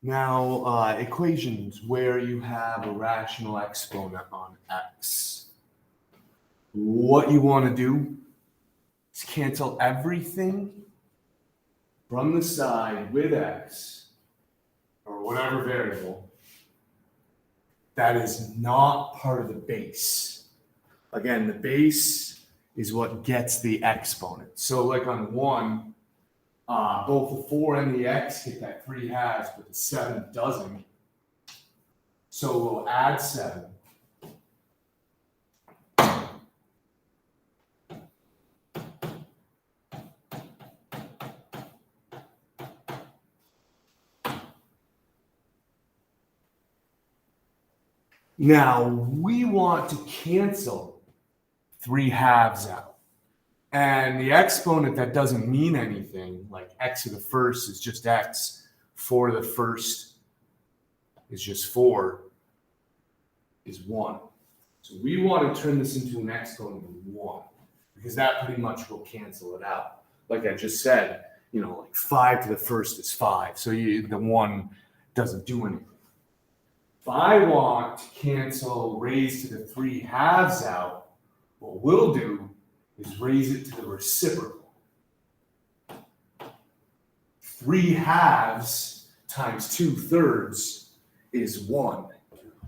Now, equations where you have a rational exponent on x. What you want to do is cancel everything from the side with x, or whatever variable, that is not part of the base. Again, the base is what gets the exponent. So like on 1, both the 4 and the x get that 3 halves, but the 7 doesn't. So we'll add 7. Now, we want to cancel 3 halves out. And the exponent that doesn't mean anything, like x to the first is just x, 4 to the first is just 4, is 1. So we want to turn this into an exponent of 1, because that pretty much will cancel it out. Like I just said, like 5 to the first is 5, so the 1 doesn't do anything. If I want to cancel raised to the 3 halves out, what we'll do is raise it to the reciprocal. 3 halves times 2/3 is 1.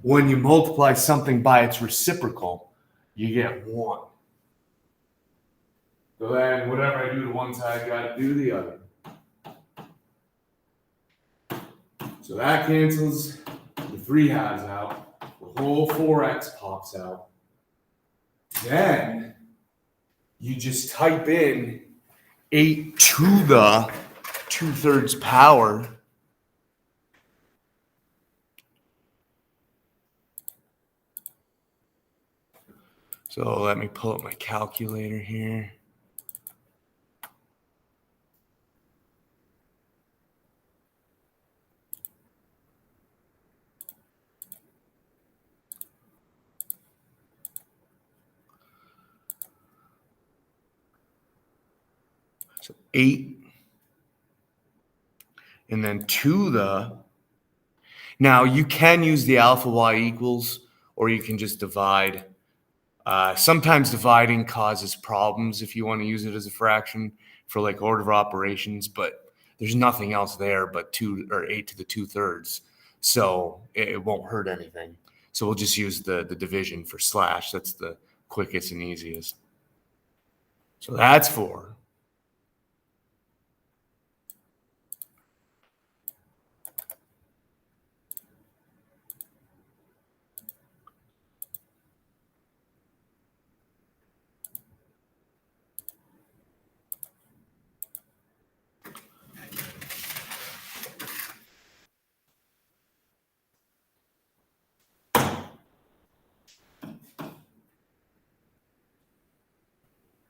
When you multiply something by its reciprocal, you get 1. So then whatever I do to one side, I got to do the other. So that cancels the 3 halves out. The whole 4x pops out. Then you just type in 8 to the 2/3 power. So let me pull up my calculator here. So 8. And then to the. Now you can use the alpha y equals, or you can just divide. Sometimes dividing causes problems if you want to use it as a fraction for like order of operations, but there's nothing else there but 2 or 8 to the 2/3. So it won't hurt anything. So we'll just use the division for slash. That's the quickest and easiest. So that's 4.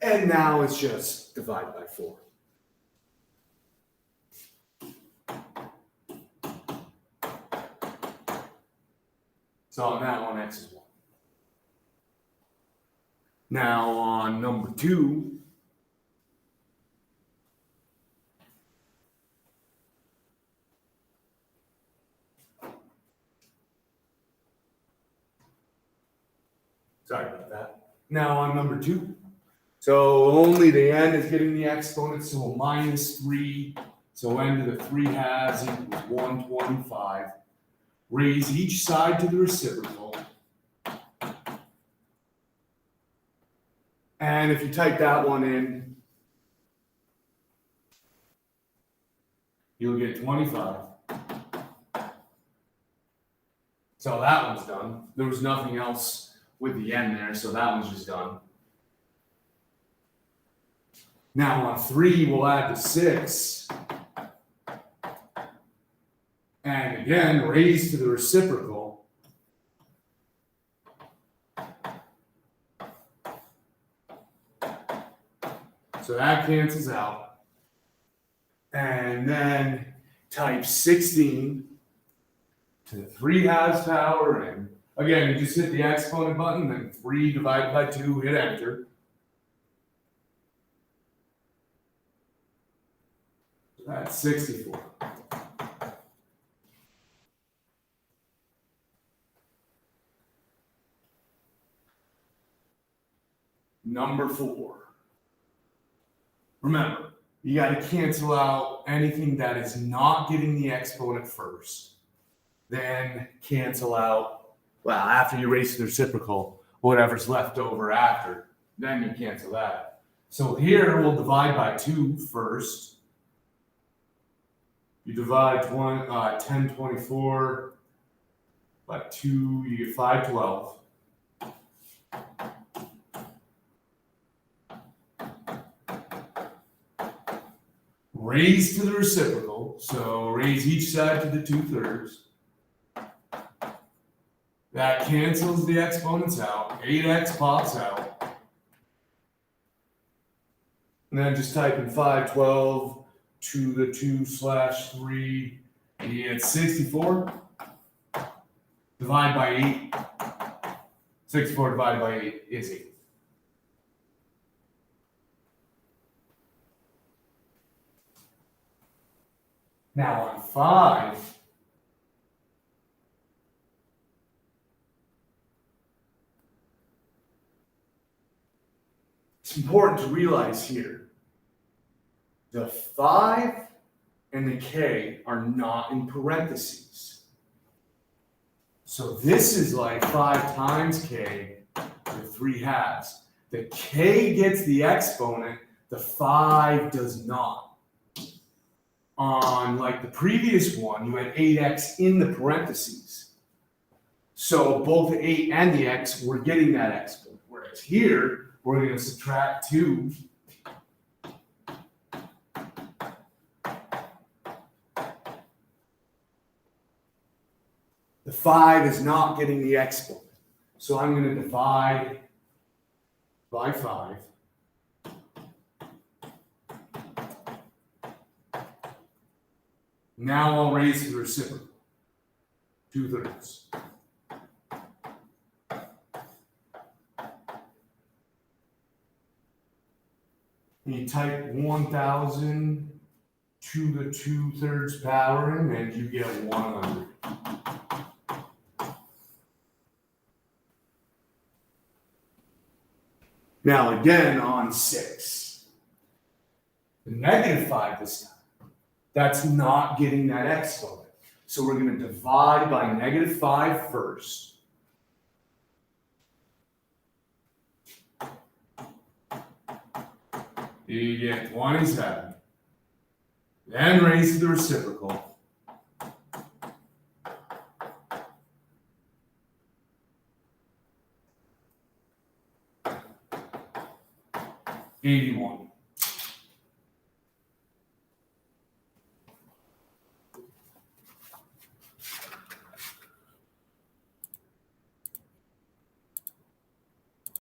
And now it's just divide by 4. So on that one, x is 1. Now on number 2, sorry about that. Now on number 2, so only the n is getting the exponent, so minus 3. So n to the 3 halves equals 125. Raise each side to the reciprocal. And if you type that one in, you'll get 25. So that one's done. There was nothing else with the n there, so that one's just done. Now on 3, we'll add the 6. And again, raise to the reciprocal. So that cancels out. And then type 16 to the 3 halves power. And again, you just hit the exponent button, then 3 divided by 2, hit enter. So that's 64. number 4. Remember, you got to cancel out anything that is not getting the exponent first. Then cancel out, well, after you erase the reciprocal, whatever's left over after. Then you cancel that. So here we'll divide by 2 first. You divide 1024 by 2, you get 512. Raise to the reciprocal, so raise each side to the 2/3. That cancels the exponents out. 8x pops out. And then just type in 512 to the 2/3. You get 64. Divide by 8. 64 divided by 8 is 8. Now on 5, it's important to realize here, the 5 and the k are not in parentheses. So this is like 5 times k with 3/2. The k gets the exponent, the 5 does not. On like the previous one, you had 8x in the parentheses. So both the 8 and the x were getting that exponent. Whereas here, we're going to subtract 2. The 5 is not getting the exponent. So I'm going to divide by 5. Now I'll raise to the reciprocal. 2/3. You type 1000 to the 2/3 power in, and you get 100. Now again on 6. The -5 this time. That's not getting that exponent. So we're going to divide by -5 first. You get 27. Then raise to the reciprocal. $81.